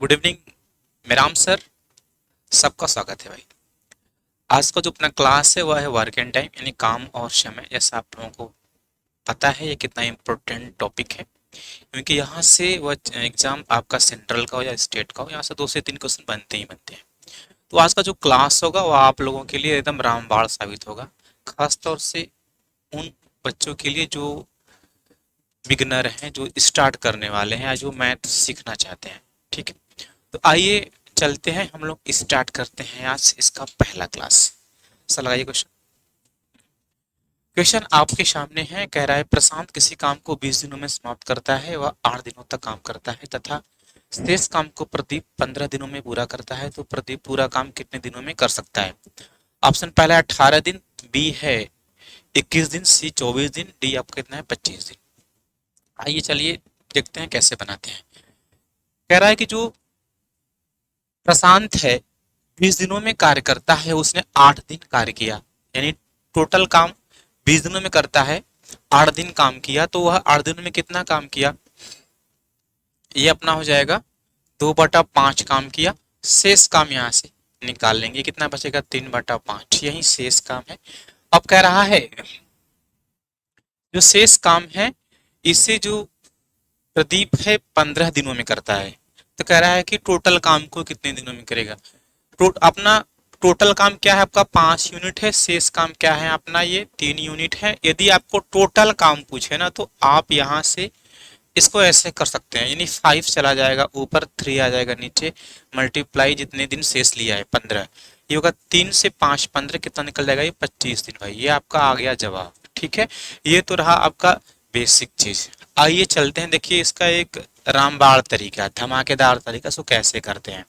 Good evening मेराम sir. सबका स्वागत है भाई। आज का जो अपना क्लास है वह है वर्क एंड टाइम यानी काम और समय। जैसा आप लोगों को पता है ये कितना इम्पोर्टेंट टॉपिक है, क्योंकि यहाँ से वह एग्जाम आपका सेंट्रल का हो या स्टेट का हो, यहाँ से 2 से 3 क्वेश्चन बनते ही बनते हैं। तो आज का जो क्लास होगा वह आप लोगों के लिए एकदम रामबाण साबित होगा, खास तौर से उन बच्चों के लिए जो बिगनर हैं, जो स्टार्ट करने वाले हैं या जो मैथ सीखना चाहते हैं। ठीक है, तो आइए चलते हैं, हम लोग स्टार्ट करते हैं आज इसका पहला क्लास। सर लगाइए क्वेश्चन। क्वेश्चन आपके सामने है, कह रहा है प्रशांत किसी काम को 20 दिनों में समाप्त करता है, वह 8 दिनों तक काम करता है तथा शेष काम को प्रदीप 15 दिनों में पूरा करता है, तो प्रदीप पूरा काम कितने दिनों में कर सकता है? ऑप्शन पहला है 18 दिन, बी है 21 दिन, सी 24 दिन, डी आपका कितना है 25 दिन। आइए चलिए देखते हैं कैसे बनाते हैं। कह रहा है कि जो प्रशांत है 20 दिनों में कार्य करता है, उसने 8 दिन कार्य किया, यानी टोटल काम 20 दिनों में करता है, 8 दिन काम किया, तो वह 8 दिनों में कितना काम किया? ये अपना हो जाएगा 2/5 काम किया। शेष काम यहाँ से निकाल लेंगे, कितना बचेगा 3/5, यही शेष काम है। अब कह रहा है जो शेष काम है इसे जो प्रदीप है 15 दिनों में करता है, तो कह रहा है कि टोटल काम को कितने दिनों में करेगा। अपना टोटल काम क्या है आपका 5 यूनिट है, शेष काम क्या है अपना ये 3 यूनिट है। यदि आपको टोटल काम पूछे ना तो आप यहाँ से इसको ऐसे कर सकते हैं, यानी 5 चला जाएगा ऊपर, 3 आ जाएगा नीचे, मल्टीप्लाई जितने दिन शेष लिया है 15, ये होगा 3 से 5 15, कितना निकल जाएगा ये 25 दिन। भाई ये आपका आ गया जवाब। ठीक है, ये तो रहा आपका बेसिक चीज। आइए चलते हैं, देखिए इसका एक रामबाण तरीका, धमाकेदार तरीका, सो कैसे करते हैं।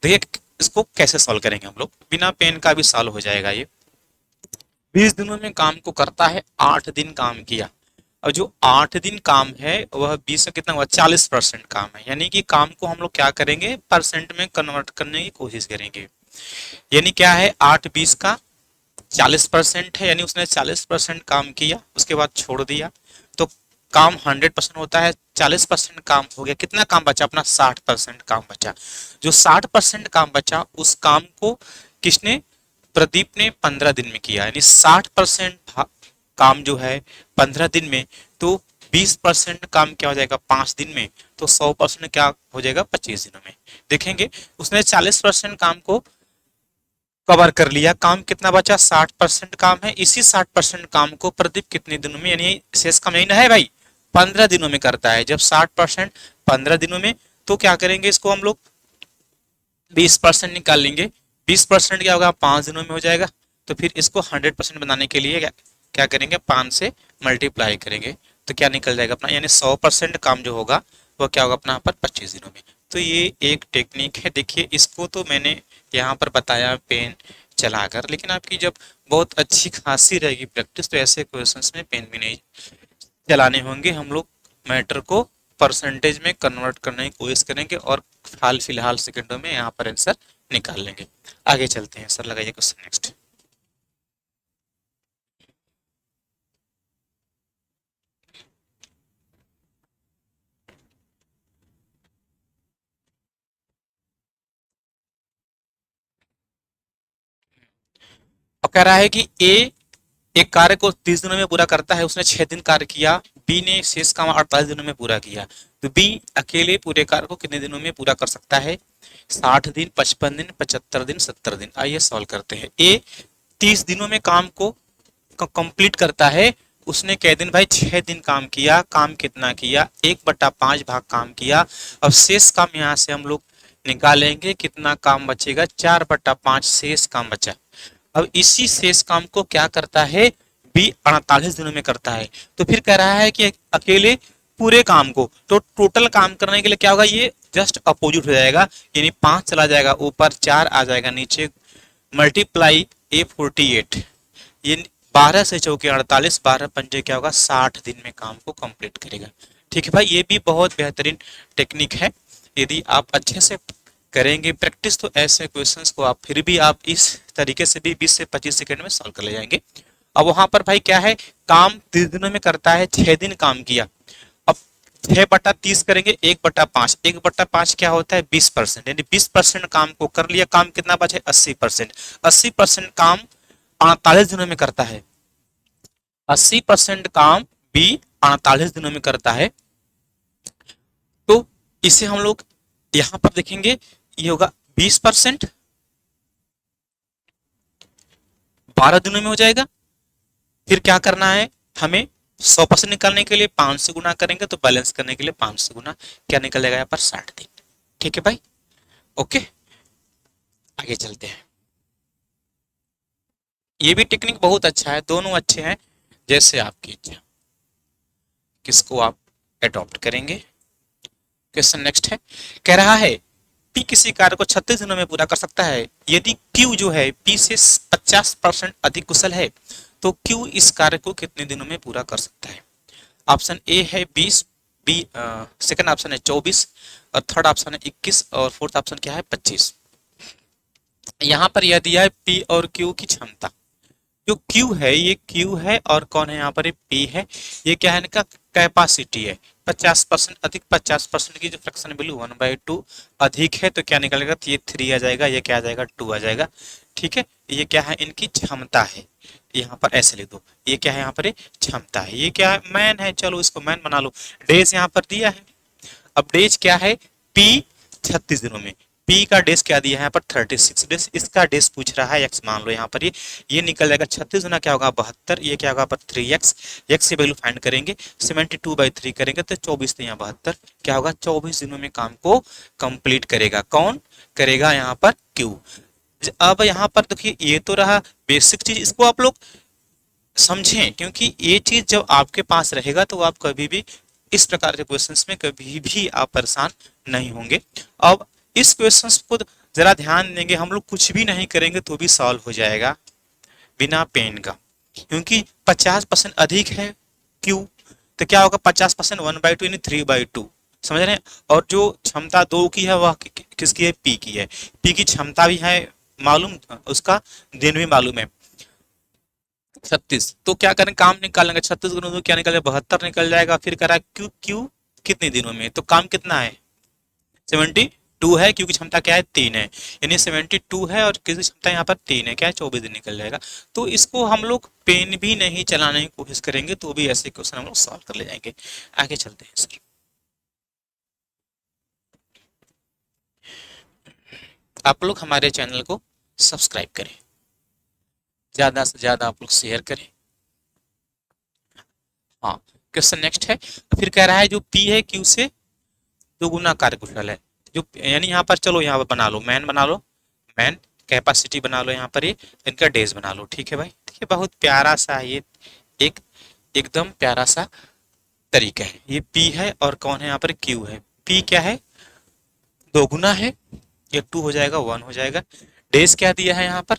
देखिए इसको कैसे सॉल्व करेंगे हम लोग, बिना पेन का भी सॉल्व हो जाएगा ये। 20 दिनों में काम को करता है, 8 दिन काम किया, और जो 8 दिन काम है वह 20 में कितना हुआ 40% काम है, यानी कि काम को हम लोग क्या करेंगे परसेंट में कन्वर्ट करने की कोशिश करेंगे। यानी क्या है 8 20 का 40% है, यानी उसने 40% काम किया उसके बाद छोड़ दिया, तो काम 100% होता है, 40% काम हो गया, कितना काम बचा अपना 60% काम बचा। जो 60% काम बचा उस काम को किसने, प्रदीप ने 15 दिन में किया, यानी 60% काम जो है 15 दिन में, तो 20% काम क्या हो जाएगा 5 दिन में, तो 100% क्या हो जाएगा 25 दिनों में। देखेंगे उसने 40% काम को कवर कर लिया, काम कितना बचा 60% काम है, इसी 60% काम को प्रदीप कितने दिनों में, यानी शेष काम यही ना है भाई 15 दिनों में करता है। जब 60% 15 दिनों में, तो क्या करेंगे इसको हम लोग 20% निकाल लेंगे, 20% क्या होगा 5 दिनों में हो जाएगा, तो फिर इसको 100% बनाने के लिए क्या करेंगे 5 से मल्टीप्लाई करेंगे, तो क्या निकल जाएगा अपना, यानी 100% काम जो होगा वो क्या होगा अपना यहाँ पर 25 दिनों में। तो ये एक टेक्निक है, देखिए इसको तो मैंने यहाँ पर बताया पेन चलाकर, लेकिन आपकी जब बहुत अच्छी खासी रहेगी प्रैक्टिस तो ऐसे क्वेश्चंस में पेन भी नहीं चलाने होंगे, हम लोग मैटर को परसेंटेज में कन्वर्ट करने की कोशिश करेंगे और हाल फिलहाल सेकंडों में यहाँ पर आंसर निकाल लेंगे। आगे चलते हैं, सर लगाइए क्वेश्चन नेक्स्ट। और कह रहा है कि ए एक कार्य को 30 दिनों में पूरा करता है, उसने 6 दिन कार्य किया, बी ने शेष काम 48 दिनों में पूरा किया, तो बी अकेले पूरे कार्य को कितने दिनों में पूरा कर सकता है? 60 दिन, 55 दिन, 75 दिन, 70 दिन। आइए सॉल्व करते हैं। ए 30 दिनों में काम को कंप्लीट करता है, उसने कै दिन भाई 6 दिन काम किया, काम कितना किया 1/5 भाग काम किया। अब शेष काम यहाँ से हम लोग निकालेंगे, कितना काम बचेगा 4/5 शेष काम बचा। अब इसी शेष काम को क्या करता है बी 48 दिनों में करता है, तो फिर कह रहा है कि अकेले पूरे काम को, तो टोटल काम करने के लिए क्या होगा ये जस्ट अपोजिट हो जाएगा, यानी 5 चला जाएगा ऊपर, 4 आ जाएगा नीचे, मल्टीप्लाई A48, ये 12 से चौके 48, 12 पंजे क्या होगा 60 दिन में काम को कंप्लीट करेगा। ठीक है भाई, ये भी बहुत बेहतरीन टेक्निक है, यदि आप अच्छे से करेंगे प्रैक्टिस तो ऐसे क्वेश्चंस को आप फिर भी आप इस तरीके से भी 20 से 25 सेकंड में सॉल्व कर ले जाएंगे। अब वहां पर भाई क्या है, काम 30 दिनों में करता है, 6 दिन काम किया। अब 6/30 करेंगे 1/5, 1/5 क्या होता है 20%, यानी 20% काम को कर लिया, काम कितना बचे 80%, 80% काम 48 दिनों में करता है, 80% काम बी 48 दिनों में करता है। तो इसे हम लोग यहां पर देखेंगे, ये होगा 20% 12 दिनों में हो जाएगा। फिर क्या करना है हमें, 100% निकालने के लिए 5 से गुना करेंगे, तो बैलेंस करने के लिए 5 से गुना, क्या निकल जाएगा यहाँ पर 60 दिन। ठीक है भाई, ओके, आगे चलते हैं। ये भी टेक्निक बहुत अच्छा है, दोनों अच्छे हैं, जैसे आपकी इच्छा, किसको आप अडॉप्ट करेंगे। क्वेश्चन नेक्स्ट है, कह रहा है पी किसी कार्य को 36 दिनों में पूरा कर सकता है यदि क्यू जो है पी से 50% अधिक कुशल है, तो क्यू इस कार्य को कितने दिनों में पूरा कर सकता है। ऑप्शन ए है 20, बी सेकंड ऑप्शन है 24, और थर्ड ऑप्शन है 21, और फोर्थ ऑप्शन क्या है 25। यहां पर यह दिया है पी और क्यू की क्षमता। जो क्यू है ये क्यू है, और कौन है यहाँ पर पी है, ये क्या है इनका कैपेसिटी है। 50% अधिक 50% की जो फ्रैक्शन वैल्यू 1/2 अधिक है, तो क्या निकलेगा, तो ये 3 आ जाएगा, ये क्या आ जाएगा 2 आ जाएगा। ठीक है, ये क्या है इनकी क्षमता है, यहाँ पर ऐसे लिख दो, ये क्या है यहाँ पर क्षमता है, ये क्या है मैन है, चलो इसको मैन बना लो। डेज यहाँ पर दिया है, अब डेज क्या है पी 36 दिनों में, पी का डेज क्या दिया है यहाँ पर 36 डेज, इसका डेज पूछ रहा है एक्स मान लो यहाँ पर, ये निकल जाएगा 36 गुना क्या होगा 72, ये क्या होगा पर 3x, एक्स की वैल्यू फाइंड करेंगे 72/3 करेंगे तो 24 यहाँ 72, क्या होगा 24 दिनों में काम को कंप्लीट करेगा। कौन करेगा यहाँ पर क्यू। अब यहाँ पर देखिए ये तो रहा बेसिक चीज, इसको आप लोग समझें, क्योंकि ये चीज जब आपके पास रहेगा तो आप कभी भी इस प्रकार के क्वेश्चंस में कभी भी आप परेशान नहीं होंगे। अब इस क्वेश्चंस को जरा ध्यान देंगे, हम लोग कुछ भी नहीं करेंगे तो भी सॉल्व हो जाएगा बिना पेन का, क्योंकि 50% अधिक है क्यू, तो क्या होगा 50% 1/2 यानी 3/2, समझ रहे हैं। और जो क्षमता 2 की है वह किसकी है पी की है, पी की क्षमता भी है मालूम, उसका दिन भी मालूम है 36, तो क्या करें काम निकालेंगे 36 गुना 2 क्या निकलेगा 72 निकल जाएगा। फिर करा क्यू क्यू कितने दिनों में, तो काम कितना है 72 है, क्योंकि क्षमता क्या है 3 है, यानी 72 है और किसी क्षमता यहाँ पर 3 है, क्या है 24 दिन निकल जाएगा। तो इसको हम लोग पेन भी नहीं चलाने की कोशिश करेंगे तो भी ऐसे क्वेश्चन हम लोग सॉल्व कर ले जाएंगे। आगे चलते हैं सर, आप लोग हमारे चैनल को सब्सक्राइब करें, ज्यादा से ज्यादा आप लोग शेयर करें। हाँ, क्वेश्चन नेक्स्ट है, फिर कह रहा है जो पी है क्यू से दोगुना कार्यकुशल है, जो यानी यहाँ पर चलो यहाँ पर बना लो मैन बना लो, मैन कैपेसिटी बना लो यहाँ पर, ये इनका डेज बना लो। ठीक है भाई, ठीक है, बहुत प्यारा सा ये एक एकदम प्यारा सा तरीका है। ये पी है और कौन है यहाँ पर क्यू है, पी क्या है दोगुना है, ये 2 हो जाएगा 1 हो जाएगा। डेज क्या दिया है यहाँ पर,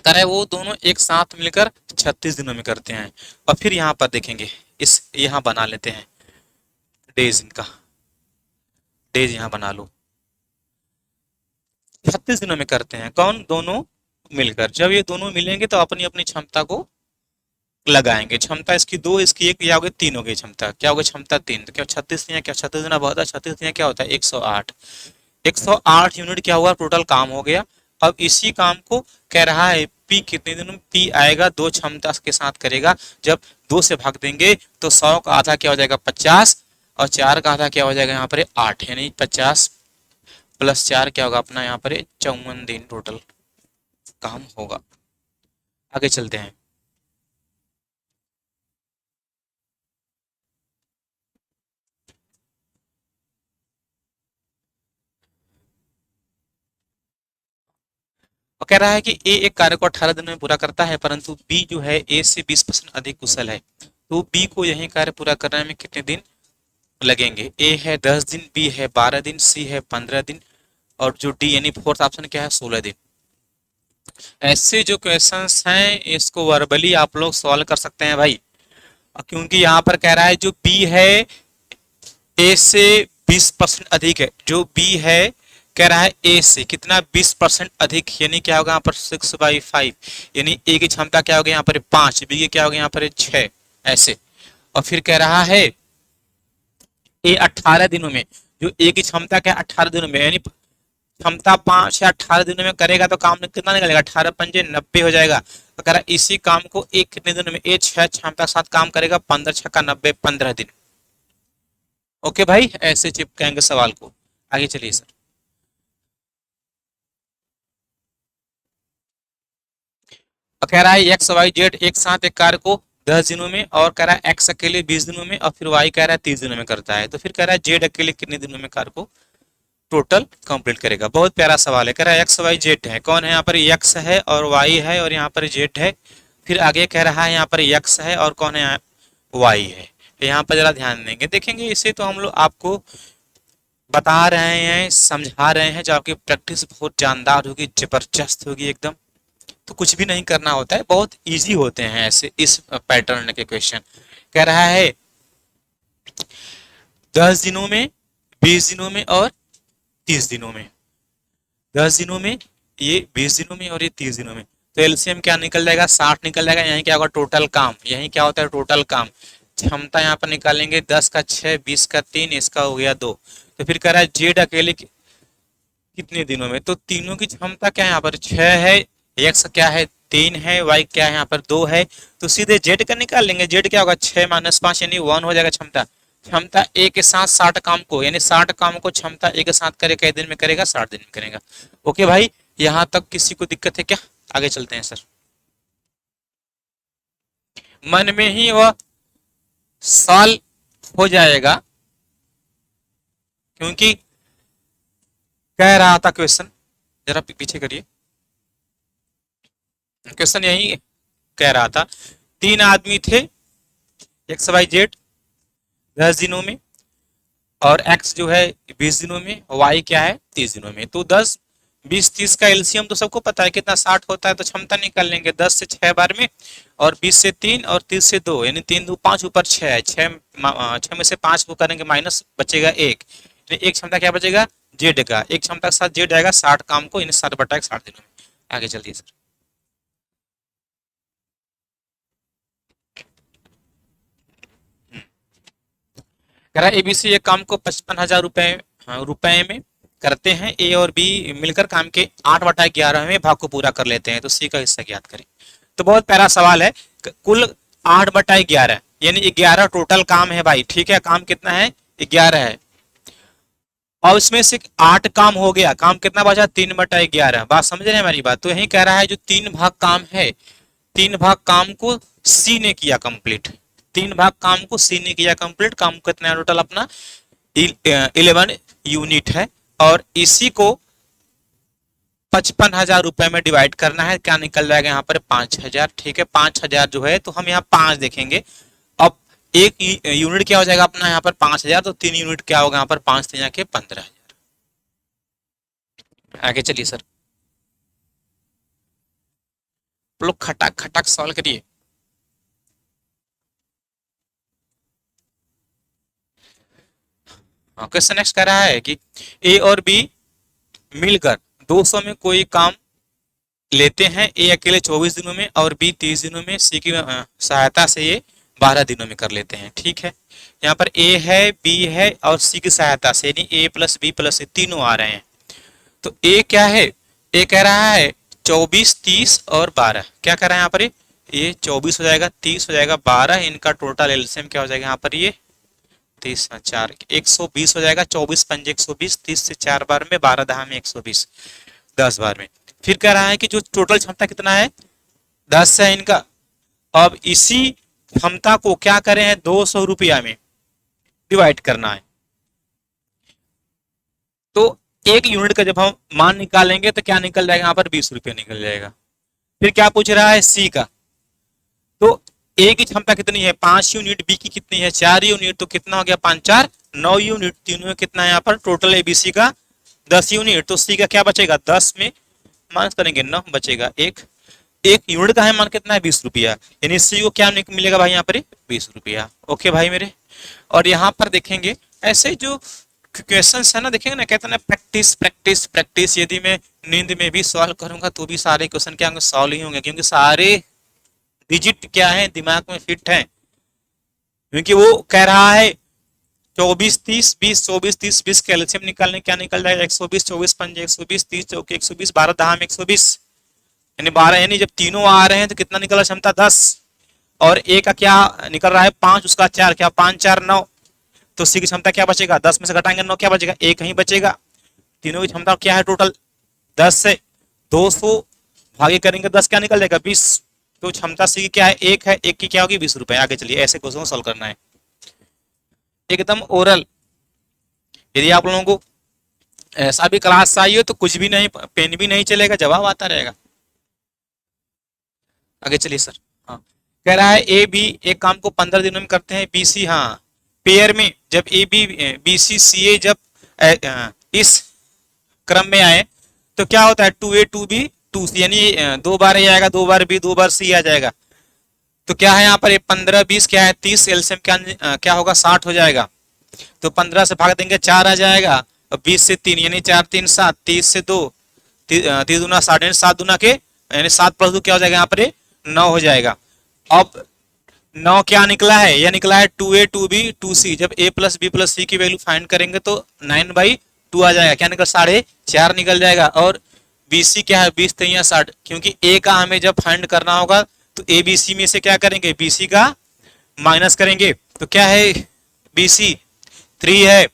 करे वो दोनों एक साथ मिलकर 36 दिनों में करते हैं। और फिर यहाँ पर देखेंगे, इस यहाँ बना लेते हैं डेज, इनका डेज यहाँ बना लो, 36 दिनों में करते हैं, कौन दोनों मिलकर। जब ये दोनों मिलेंगे तो अपनी अपनी क्षमता को लगाएंगे, क्षमता इसकी 2 इसकी 1, या हो गई 3 हो गई क्षमता, क्या हो गई क्षमता 3, तो क्या 36 दिया, क्या 36 दिना बहुत है, 36 दिना क्या होता है 108, 108 यूनिट क्या हुआ टोटल काम हो गया। अब इसी काम को कह रहा है पी कितने दिनों में, पी आएगा 2 क्षमता के साथ करेगा, जब 2 से भाग देंगे तो 100 का आधा क्या हो जाएगा 50, और 4 का आधा क्या हो जाएगा यहाँ पर 8, यानी 50 + 4 क्या होगा अपना यहाँ पर 54 दिन टोटल काम होगा। आगे चलते हैं, और कह रहा है कि ए एक कार्य को 18 दिन में पूरा करता है, परंतु बी जो है ए से 20% अधिक कुशल है, तो बी को यही कार्य पूरा करने में कितने दिन लगेंगे। ए है 10 दिन, बी है 12 दिन, सी है 15 दिन, और जो डी यानी फोर्थ ऑप्शन क्या है 16 दिन। ऐसे जो क्वेश्चंस हैं इसको वर्बली आप लोग सॉल्व कर सकते हैं भाई, क्योंकि यहाँ पर कह रहा है जो बी है ए से 20% अधिक है, जो बी है कह रहा है ए से कितना 20% अधिक, यानी क्या होगा यहाँ पर 6/5, यानी ए की क्षमता क्या होगी यहाँ पर 5, बी की क्या होगी यहाँ पर 6, ऐसे। और फिर कह रहा है ए 18 दिनों में, जो ए की क्षमता क्या है 18 दिनों में, यानी क्षमता 5 या 18 दिनों में करेगा तो काम कितना निकलेगा, 18 पंजे 90 हो जाएगा। तो कह रहा है इसी काम को एक कितने दिनों में, ए 6 क्षमता के साथ काम करेगा, 15 छक्का 90, 15 दिन। ओके भाई, ऐसे चिपकाएंगे सवाल को। आगे चलिए सर। और कह रहा है एक्स वाई जेड एक साथ एक कार्य को 10 दिनों में, और कह रहा है एक्स अकेले 20 दिनों में, और फिर वाई कह रहा है 30 दिनों में करता है। तो फिर कह रहा है जेड अकेले कितने दिनों में कार्य को टोटल कंप्लीट करेगा। बहुत प्यारा सवाल है। कह रहा है एक्स वाई जेड है, कौन है यहाँ पर, एक्स है और वाई है और यहाँ पर जेड है। फिर आगे कह रहा है यहाँ पर एक्स है और कौन है, वाई है। तो यहाँ पर जरा ध्यान देंगे, देखेंगे इसे तो हम लोग आपको बता रहे हैं, समझा रहे हैं, जो आपकी प्रैक्टिस बहुत जानदार होगी, जबरदस्त होगी एकदम। तो कुछ भी नहीं करना होता है, बहुत इजी होते हैं ऐसे इस पैटर्न के क्वेश्चन। कह रहा है 10 दिनों में, 20 दिनों में और 30 दिनों में। 10 दिनों में, ये 20 दिनों में और ये 30 दिनों में। तो एलसीएम क्या निकल जाएगा, 60 निकल जाएगा। यही क्या होगा, टोटल काम। यही क्या होता है, टोटल काम। क्षमता यहाँ पर निकालेंगे, 10 का 6, 20 का 3, इसका हो गया 2। तो फिर कह रहा है जेड अकेले कितने दिनों में, तो तीनों की क्षमता क्या है यहाँ पर, 6 है, एक्स क्या है 3 है, वाई क्या है यहाँ पर 2 है। तो सीधे जेड का निकाल लेंगे। जेड क्या होगा, 6 - 5 यानी 1 हो जाएगा क्षमता। क्षमता एक के साथ 60 काम को, यानी 60 काम को क्षमता एक के साथ करे, कई दिन में करेगा, 60 दिन में करेगा। ओके भाई, यहां तक किसी को दिक्कत है क्या? आगे चलते हैं सर। मन में ही वह सॉल्व हो जाएगा, क्योंकि कह रहा था क्वेश्चन, जरा पीछे करिए। क्वेश्चन यही कह रहा था, 3 आदमी थे, एक्स वाई जेड 10 दिनों में, और एक्स जो है 20 दिनों में, वाई क्या है 30 दिनों में। तो 10, 20, 30 का एलसीएम तो सबको पता है कितना, 60 होता है। तो क्षमता निकाल लेंगे, 10 से 6 बार में, और 20 से 3 और 30 से 2, यानी 3 2 5 ऊपर 6 है। 6 में से 5 को करेंगे माइनस, बचेगा 1। एक क्षमता क्या बचेगा, जेड का। एक क्षमता के साथ जेड आएगा 60 काम को, यानी 60/60 दिनों में। आगे चलिए सर। कह रहा है एबीसी एक काम को 55,000 रुपए में करते हैं। ए और बी मिलकर काम के 8/11वें भाग को पूरा कर लेते हैं। तो सी का हिस्सा ज्ञात करें। तो बहुत प्यारा सवाल है। कुल 8/11 यानी 11 टोटल काम है भाई, ठीक है। काम कितना है, 11 है, और उसमें से 8 काम हो गया, काम कितना बचा, 3/11। बात समझ रहे हैं हमारी बात? तो यही कह रहा है जो 3 भाग काम है, 3 भाग काम को सी ने किया कंप्लीट। 3 भाग काम को सी ने किया कंप्लीट। काम कितना है टोटल अपना, 11 यूनिट है, और इसी को 55,000 रुपए में डिवाइड करना है। क्या निकल जाएगा यहाँ पर, 5,000। ठीक है, 5,000 जो है, तो हम यहाँ 5 देखेंगे। अब एक यूनिट क्या हो जाएगा अपना यहाँ पर 5,000, तो 3 यूनिट क्या होगा यहाँ पर, 5 3 के 15,000। आगे चलिए सर, लोग खटाक खटाक सॉल्व करिए। क्वेश्चन नेक्स्ट कह रहा है कि ए और बी मिलकर 200 में कोई काम लेते हैं। ए अकेले 24 दिनों में और बी 30 दिनों में। सी की सहायता से ये 12 दिनों में कर लेते हैं। ठीक है, यहाँ पर ए है, बी है, और सी की सहायता से, यानी ए प्लस बी प्लस सी तीनों आ रहे हैं। तो ए क्या है, ए कह रहा है 24, 30 और 12। क्या कह रहा है यहाँ पर, ये 24 हो जाएगा, 30 हो जाएगा, 12, इनका टोटल एलसीएम क्या हो जाएगा यहाँ पर, ये 30 4 120 हो जाएगा। 24 पंजे 120, 30 से 4 बार में, 12 दहा में 120, 10 बार में। फिर कह रहा है कि जो टोटल क्षमता कितना है, 10 है इनका। अब इसी क्षमता को क्या करें हैं, 200 रुपया में डिवाइड करना है। तो एक यूनिट का जब हम मान निकालेंगे तो क्या निकल जाएगा यहाँ पर, 20 रुपया निकल जाएगा। फिर क्या पूछ रहा है, सी का। तो ए की क्षमता कितनी है, 5 यूनिट, बी की कितनी है, 4 यूनिट। तो कितना हो गया, 5 4 9 यूनिट। तीनों में कितना है यहाँ पर, टोटल एबीसी का 10 यूनिट। तो सी का क्या बचेगा, 10 में माइनस करेंगे 9, बचेगा 1। एक यूनिट का है मान कितना है, 20 रुपया, यानी सी को क्या मिलेगा भाई यहाँ पर, 20 रुपया। ओके भाई मेरे। और यहाँ पर देखेंगे ऐसे जो क्वेश्चन है ना, देखेंगे ना, कहते हैं ना प्रैक्टिस प्रैक्टिस प्रैक्टिस। यदि मैं नींद में भी सॉल्व करूंगा तो भी सारे क्वेश्चन क्या होंगे, सॉल्व ही होंगे, क्योंकि सारे डिजिट क्या है, दिमाग में फिट है। क्योंकि वो कह रहा है 24 30 20 24 30 20 का एलसीएम निकालने क्या निकल जाएगा 120 24 पंजे 120 30 चौके 120 12 दहा में 120 यानी 12 यानी जब तीनों आ रहे हैं तो कितना निकला क्षमता 10 और ए का क्या निकल रहा है 5 उसका 4 क्या 5 4 9 तो सी की क्षमता क्या बचेगा 10 में से घटाएंगे 9 क्या बचेगा एक ही बचेगा। तीनों की क्षमता क्या है टोटल 10 से 200 भागे करेंगे 10 क्या निकल जाएगा 20 तो क्षमता सी की क्या है एक की क्या होगी 20 रुपए। आगे चलिए ऐसे क्वेश्चन को सॉल्व करना है एकदम ओरल। यदि आप लोगों को ऐसा भी क्लास चाहिए तो कुछ भी नहीं पेन भी नहीं चलेगा जवाब आता रहेगा। आगे चलिए सर। हाँ कह रहा है ए बी एक काम को 15 दिनों में करते हैं बी सी हाँ पेयर में जब ए बी बी सी सी ए जब इस क्रम में आए तो क्या होता है 2A 2B 2C यानी 2 बार ए आएगा 2 बार बी 2 बार सी आ जाएगा। तो क्या है यहाँ पर 15 20 क्या है 30 एलसीएम क्या होगा 60 हो जाएगा। तो 15 से भाग देंगे 4 आ जाएगा और 20 से 3 यानी 4 3 7 30 से 2 3 दूना 60 यानी 7 दूना के यानी 7 प्लस 2 क्या हो जाएगा यहाँ पर 9 हो जाएगा। अब 9 क्या निकला है यह निकला है 2A 2B 2C जब A plus B plus C की वैल्यू फाइंड करेंगे तो 9/2 आ जाएगा क्या निकल 4.5 निकल जाएगा। और BC क्या है 20 3 60 क्योंकि A का हमें जब फाइंड करना होगा तो ABC में से क्या करेंगे BC का माइनस करेंगे तो क्या है BC 3 है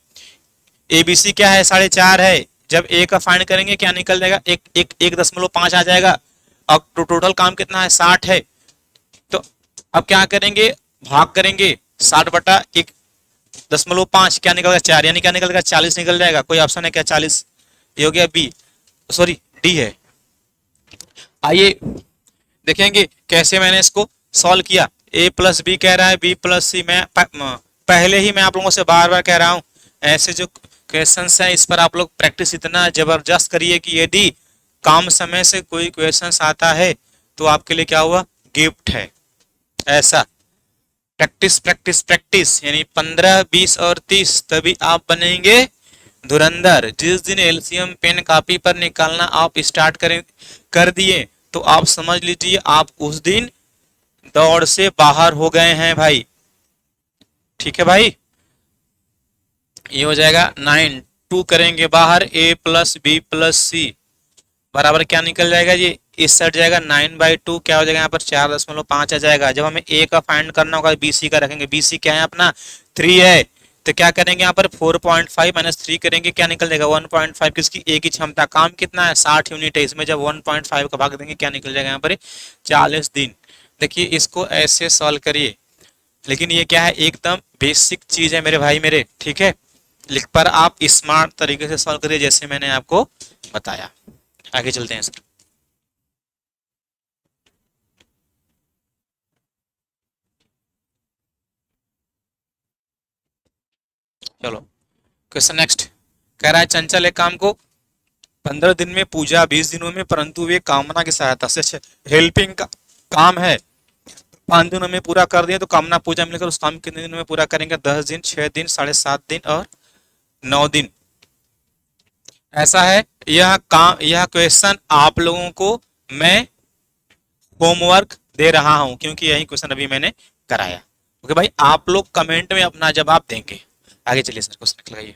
ABC क्या है 4.5 है जब A का फाइंड करेंगे क्या निकल जाएगा 1.5 आ जाएगा। अब टोटल काम कितना है 60 है तो अब क्या करेंगे भाग करेंगे 60/1.5 क्या निकलेगा 4 यानी क्या निकलेगा 40 निकल जाएगा। कोई ऑप्शन है क्या 40 ये हो गया बी सॉरी डी है। आइए देखेंगे कैसे मैंने इसको सॉल्व किया। ए प्लस बी कह रहा है बी प्लस सी मैं पहले ही मैं आप लोगों से बार बार कह रहा हूं ऐसे जो क्वेश्चंस हैं इस पर आप लोग प्रैक्टिस इतना जबरदस्त करिए कि यदि कम समय से कोई क्वेश्चंस आता है तो आपके लिए क्या हुआ गिफ्ट है। ऐसा प्रैक्टिस प्रैक्टिस प्रैक्टिस यानी 15 20 और 30 तभी आप बनेंगे धुरंधर। जिस दिन एलसीएम पेन कॉपी पर निकालना आप स्टार्ट कर दिए तो आप समझ लीजिए आप उस दिन दौड़ से बाहर हो गए हैं भाई। ठीक है भाई ये हो जाएगा 9 2 करेंगे बाहर A प्लस बी प्लस सी बराबर क्या निकल जाएगा ये इस साइड जाएगा 9/2 क्या हो जाएगा यहाँ पर 4.5 आ जाएगा। जब हमें A का फाइंड करना होगा BC का रखेंगे BC क्या है अपना 3 है तो क्या करेंगे यहाँ पर 4.5 माइनस 3 करेंगे क्या निकल जाएगा 1.5 किसकी A की क्षमता काम कितना है 60 यूनिट है इसमें जब 1.5 का भाग देंगे क्या निकल जाएगा यहाँ पर 40 दिन। देखिए इसको ऐसे सॉल्व करिए लेकिन ये क्या है एकदम बेसिक चीज है मेरे भाई मेरे ठीक है लिख पर आप स्मार्ट तरीके से सॉल्व करिए जैसे मैंने आपको बताया। आगे चलते हैं सर। चलो क्वेश्चन नेक्स्ट कह रहा है चंचल एक काम को 15 दिन में पूजा 20 दिनों में परंतु वे कामना की सहायता से हेल्पिंग का काम है 5 दिनों में पूरा कर दिए तो कामना पूजा मिलकर उस काम कितने दिनों में पूरा करेंगे 10 दिन 6 दिन 7.5 दिन और 9 दिन। ऐसा है यह क्वेश्चन आप लोगों को मैं होमवर्क दे रहा हूं क्योंकि यही क्वेश्चन अभी मैंने कराया। ओके भाई आप लोग कमेंट में अपना जवाब देंगे। आगे चलिए सर क्वेश्चन लगाइए।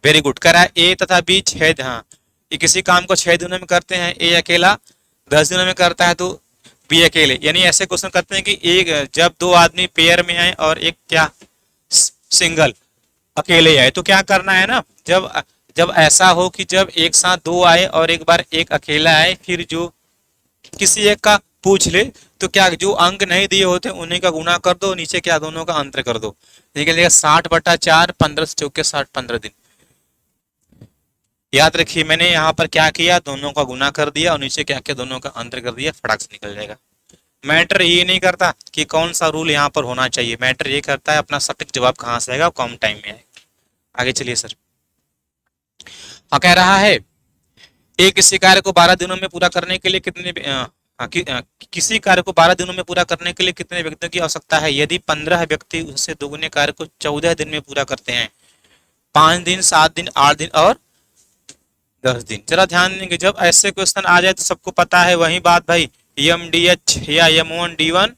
वेरी गुड कह रहा है ए तथा बी 6 हाँ ये किसी काम को 6 दिनों में करते हैं ए अकेला 10 दिनों में करता है तो बी अकेले यानी ऐसे क्वेश्चन करते हैं कि एक जब 2 आदमी पेयर में आए और एक क्या सिंगल अकेले आए तो क्या करना है ना जब ऐसा हो कि जब एक साथ 2 आए और एक बार एक अकेला आए फिर जो किसी एक का पूछ ले तो क्या जो अंक नहीं दिए होते उन्हीं का गुना कर दो नीचे क्या दोनों का अंतर कर दो निकलेगा 60/4 15 से चौके 60 15 दिन। याद रखिए मैंने यहाँ पर क्या किया दोनों का गुना कर दिया और नीचे क्या किया दोनों का अंतर कर दिया फटाक से निकल जाएगा। मैटर ये नहीं करता कि कौन सा रूल यहाँ पर होना चाहिए मैटर ये करता है अपना सटीक जवाब कहाँ से आएगा कम टाइम में आएगा। आगे चलिए सर। हाँ कह रहा है एक किसी कार्य को 12 दिनों में पूरा करने के लिए किसी कार्य को 12 दिनों में पूरा करने के लिए कितने व्यक्तियों की आवश्यकता है यदि 15 व्यक्ति उससे दोगुने कार्य को 14 दिन में पूरा करते हैं 5 दिन 7 दिन 8 दिन और 10 दिन। जरा ध्यान देंगे जब ऐसे क्वेश्चन आ जाए तो सबको पता है वही बात भाई MDH या M1 D1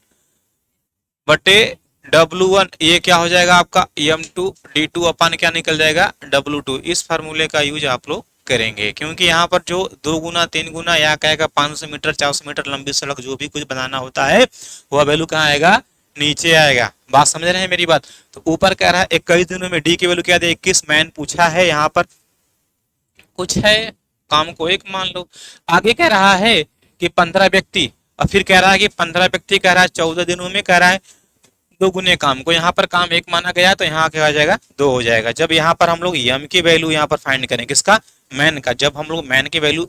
बटे W1 ये क्या हो जाएगा आपका M2 D2 अपन क्या निकल जाएगा W2। इस फार्मूले का यूज आप लोग करेंगे, क्योंकि यहाँ पर जो 2 गुना 3 गुना या कहेगा 500 मीटर 400 मीटर लंबी सड़क जो भी कुछ बनाना होता है वह वैल्यू कहाँ आएगा, नीचे आएगा। बात समझ रहे हैं मेरी बात। तो ऊपर कह रहा है 21 दिनों में डी की वैल्यू क्या दे 21 मैन पूछा है, यहाँ पर कुछ है काम को एक मान लो। आगे कह रहा है कि 15 व्यक्ति, और फिर कह रहा है कि 15 व्यक्ति कह रहा है 14 दिनों में कह रहा है 2 गुने काम को। यहाँ पर काम 1 माना गया तो यहाँ क्या हो जाएगा 2 हो जाएगा। जब यहाँ पर हम लोग एम की वैल्यू यहाँ पर फाइंड करें किसका, मैन का, जब हम लोग मैन की वैल्यू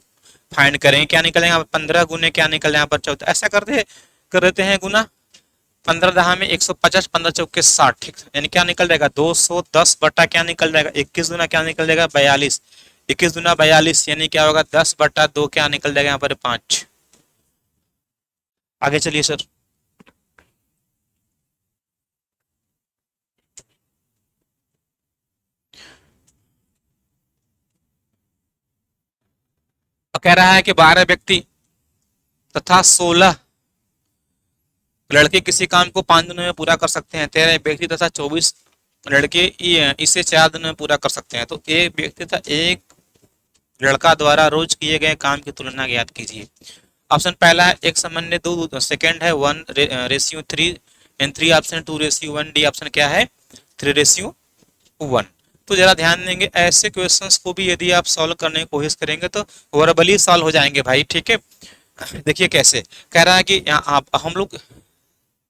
फाइंड करें क्या निकलेगा यहाँ पर 15 गुने क्या निकल यहाँ पर 14, ऐसा कर देते हैं गुना 15 दहा में 150 15 चौके 60, ठीक, यानी क्या निकल जाएगा 210 बटा क्या निकल जाएगा 21 गुना क्या निकल जाएगा 42, 21 गुना 42 यानी क्या होगा 10 बटा 2 क्या निकल जाएगा यहाँ पर 5। आगे चलिए सर। कह रहा है कि 12 व्यक्ति तथा 16 लड़के किसी काम को 5 दिनों में पूरा कर सकते हैं। 13 व्यक्ति तथा 24 लड़के इसे 4 दिनों में पूरा कर सकते हैं। तो एक व्यक्ति तथा एक लड़का द्वारा रोज किए गए काम की तुलना ज्ञात कीजिए। ऑप्शन पहला है 1:2, सेकंड है 1:3 एंड 3 ऑप्शन 2:1, डी ऑप्शन क्या है 3:1। तो जरा ध्यान देंगे, ऐसे क्वेश्चंस को भी यदि आप सॉल्व करने की कोशिश करेंगे तो वर्बली सॉल्व हो जाएंगे भाई, ठीक है। देखिए कैसे कह रहा है कि आप हम लोग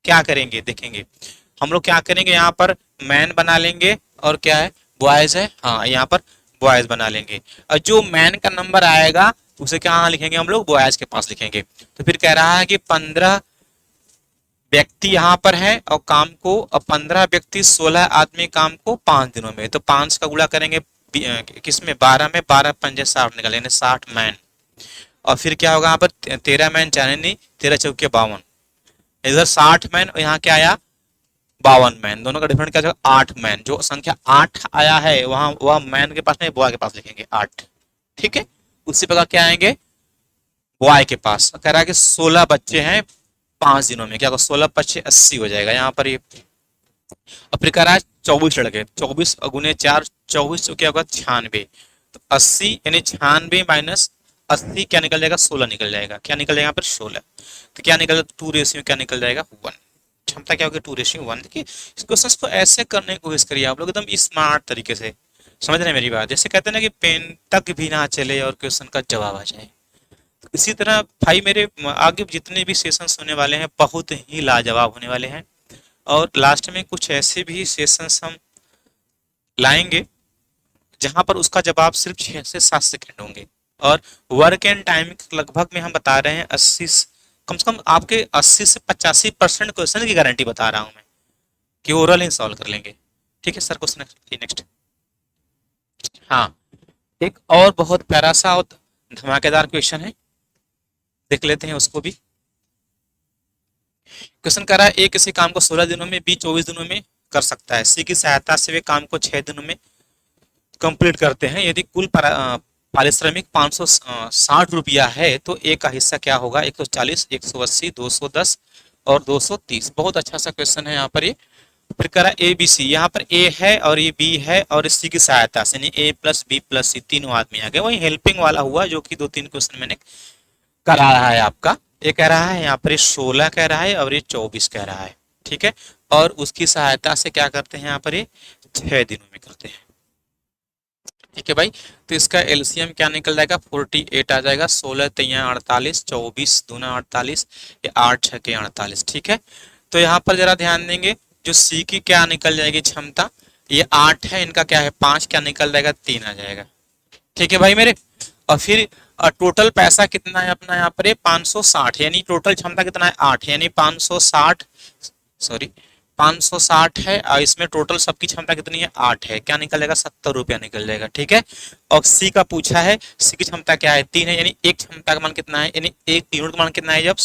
क्या करेंगे देखेंगे, हम लोग क्या करेंगे यहाँ पर मैन बना लेंगे और क्या है बॉयज है, हाँ यहाँ पर बॉयज बना लेंगे, और जो मैन का नंबर आएगा उसे क्या लिखेंगे हम लोग बॉयज के पास लिखेंगे। तो फिर कह रहा है कि 15 व्यक्ति यहाँ पर है और काम को, और 15 व्यक्ति 16 आदमी काम को 5 दिनों में, तो 5 का गुणा करेंगे किसमें 12 में, 12 पंजे 60 निकलेंगे 60 मैन, और फिर क्या होगा यहाँ पर 13 मैन जाने नहीं 13 चौके 52, इधर 60 मैन और यहाँ क्या आया 52 मैन, दोनों का डिफरेंट क्या 8 मैन। जो संख्या 8 आया है वहां वह मैन के पास नहीं बॉय के पास लिखेंगे 8, ठीक है। उसी प्रकार क्या आएंगे बॉय के पास, कह रहा है कि 16 बच्चे हैं 5 दिनों में, क्या होगा 16 पच्चे 80 हो जाएगा यहाँ पर ये। और फिर कह रहा है 24 लड़के, 24 गुने 4 24 तो क्या होगा 96, तो 80 यानी 96 माइनस 80 क्या निकल जाएगा 16 निकल जाएगा, क्या निकल जाएगा यहाँ पर 16, तो क्या निकल 2 क्या निकल जाएगा 1, क्षमता क्या होगी 2:1। देखिए इस क्वेश्चन को ऐसे करने की कोशिश करिए आप लोग एकदम स्मार्ट तरीके से, समझ रहे हैं मेरी बात। जैसे कहते हैं ना कि पेन तक भी ना चले और क्वेश्चन का जवाब आ जाए, तो इसी तरह भाई मेरे आगे जितने भी सेशंस होने वाले हैं बहुत ही लाजवाब होने वाले हैं, और लास्ट में कुछ ऐसे भी सेशंस हम लाएंगे जहां पर उसका जवाब सिर्फ 6 से 7 सेकंड होंगे, और वर्क एंड टाइम लगभग में हम बता रहे हैं 80 कम से कम आपके 80 से 85% क्वेश्चन की गारंटी बता रहा हूं मैं कि ओरल ही सॉल्व कर लेंगे, ठीक है सर। क्वेश्चन नेक्स्ट, हाँ एक और बहुत प्यारा सा और धमाकेदार क्वेश्चन है, देख लेते हैं उसको भी। क्वेश्चन कर रहा है ए किसी काम को 16 दिनों में, बी 24 दिनों में कर सकता है, सी की सहायता से वे काम को 6 दिनों में कंप्लीट करते हैं। यदि कुल पारिश्रमिक 560 रुपया है तो ए का हिस्सा क्या होगा 140 180 210 और 230। बहुत अच्छा सा क्वेश्चन है यहाँ पर ये। फिर करा ए बी सी, यहाँ पर ए है और ये बी है और सी की सहायता से, यानी ए प्लस बी प्लस सी तीनों आदमी आ गए, वही हेल्पिंग वाला हुआ जो कि 2-3 क्वेश्चन मैंने करा रहा है आपका। ये कह रहा है यहाँ पर 16 कह रहा है और ये 24 कह रहा है, ठीक है। और उसकी सहायता से क्या करते हैं यहाँ पर ये 6 दिनों में करते हैं, ठीक है भाई। तो इसका एलसीएम क्या निकल जाएगा 48 आ जाएगा, 16 3 48, 24 दूना 48, ये 8 6 के 48, ठीक है। तो यहाँ पर जरा ध्यान देंगे, जो सी की क्या निकल जाएगी क्षमता, ये 8 है, इनका क्या है 5 क्या निकल जाएगा 3 आ जाएगा, ठीक है भाई मेरे। और फिर टोटल पैसा कितना है अपना यहाँ पर 560, यानी टोटल क्षमता कितना है 8, यानी 560 सॉरी 560 है और इसमें टोटल सबकी क्षमता कितनी है 8 है, क्या निकल जाएगा 70 रुपया निकल जाएगा, ठीक है। और सी का पूछा है, सी की क्षमता क्या है 3 है, यानी एक क्षमता का मान कितना है, यानी एक यूनिट का मान कितना है जब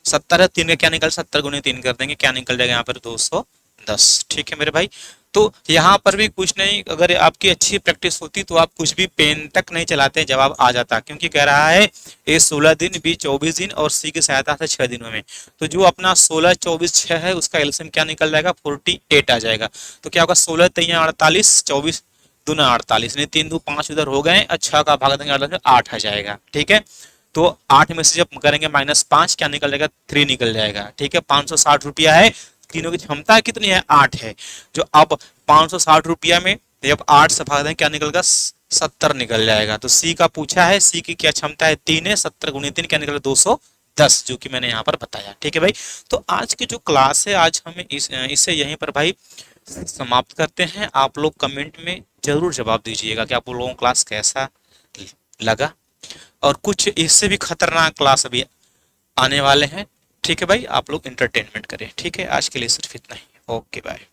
70 है, 3 का क्या निकल 70 गुने 3 कर देंगे, क्या निकल जाएगा यहाँ पर 210, 10। ठीक है मेरे भाई। तो यहाँ पर भी कुछ नहीं, अगर आपकी अच्छी प्रैक्टिस होती तो आप कुछ भी पेन तक नहीं चलाते, जवाब आ जाता, क्योंकि कह रहा है ए 16 दिन, बी 24 दिन और सी की सहायता से 6 दिनों में। तो जो अपना 16 24 6 है उसका एलसीएम क्या निकल जाएगा, 48 आ जाएगा। तो क्या होगा, 16 तिया 48, 24 दूना 48, नहीं 3 2 5 उधर हो गए, अच्छा का भाग देंगे 8 आ जाएगा। ठीक है। तो 8 में से जब करेंगे -5, क्या निकल जाएगा, 3 निकल जाएगा। ठीक है। 560 रुपया है, तीनों की क्षमता कितनी है, 8 है। जो अब 560 रुपया में जब 8 से भाग दें क्या निकलेगा, 70 निकल जाएगा। तो सी का पूछा है, सी की क्या क्षमता है, 3 है, 70 गुणे 3 क्या निकला, 210, जो कि मैंने यहाँ पर बताया। ठीक है भाई। तो आज की जो क्लास है, आज हमें इसे यहीं पर भाई समाप्त करते हैं। आप लोग कमेंट में जरूर जवाब दीजिएगा कि आप लोगों को क्लास कैसा लगा, और कुछ इससे भी खतरनाक क्लास अभी आने वाले हैं। ठीक है भाई, आप लोग इंटरटेनमेंट करें। ठीक है, आज के लिए सिर्फ इतना ही। Okay bye.